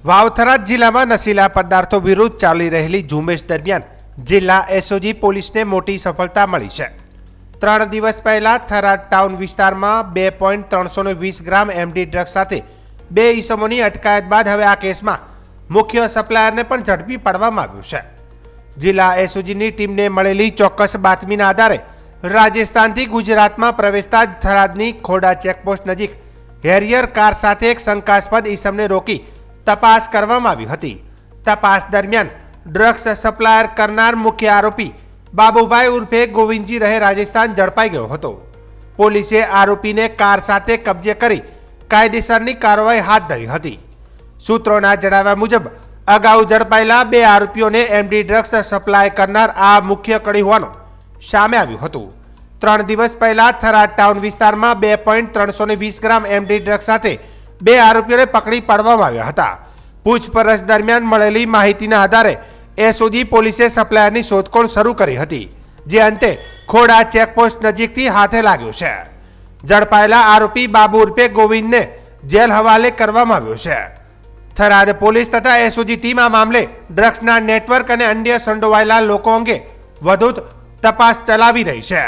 વાવ-થરાદ જિલ્લામાં નશીલા પદાર્થો વિરુદ્ધ ચાલી રહેલી ઝુંબેશ દરમિયાન જિલ્લા એસઓજી પોલીસને મોટી સફળતા મળી છે। 3 દિવસ પહેલા થરાદ ટાઉન વિસ્તારમાં 2.320 ગ્રામ એમડી ડ્રગ્સ સાથે 2 ઈસમોની અટકાયત બાદ હવે આ કેસમાં મુખ્ય સપ્લાયરને પણ ઝડપી પાડવામાં આવ્યું છે। જિલ્લા એસઓજીની ટીમને મળેલી ચોક્કસ બાતમીના આધારે રાજસ્થાનથી ગુજરાતમાં પ્રવેશતા જ થરાદની ખોડા ચેકપોસ્ટ નજીક હેરિયર કાર સાથે એક શંકાસ્પદ ઈસમને રોકી તપાસ કરવામાં આવી હતી। તપાસ દરમિયાન ડ્રગ્સ સપ્લાયર કરનાર મુખ્ય આરોપી બાબુભાઈ ઉર્ફે ગોવિંદજી રહે રાજસ્થાન ઝડપાઈ ગયો હતો। પોલીસે આરોપીને કાર સાથે કબજે કરી કાયદેસરની કાર્યવાહી હાથ ધરી હતી। સૂત્રોના જણાવ્યા મુજબ અગાઉ ઝડપાયેલા 2 આરોપીઓને એમડી ડ્રગ્સ સપ્લાય કરનાર આ મુખ્ય કડી હોવાનું સામે આવ્યું હતું। 3 દિવસ પહેલા થરાદ ટાઉન વિસ્તારમાં 2.320 ગ્રામ એમડી ડ્રગ્સ સાથે 2 આરોપીઓને પકડી પાડવામાં આવ્યા હતા। પૂછપરછ દરમિયાન મળેલી માહિતીના આધારે એસઓજી પોલીસે સપ્લાયરની શોધખોળ શરૂ કરી હતી, જે અંતે ખોડા ચેકપોસ્ટ નજીકથી હાથે લાગ્યો છે। ઝડપાયેલા આરોપી બાબુ ઉર્ફે ગોવિંદને જેલ હવાલે કરવામાં આવ્યો છે। થરાદ પોલીસ તથા એસઓજી ટીમ આ મામલે ડ્રગ્સના નેટવર્ક અને અન્ય સંડોવાયેલા લોકો અંગે વધુ તપાસ ચલાવી રહી છે।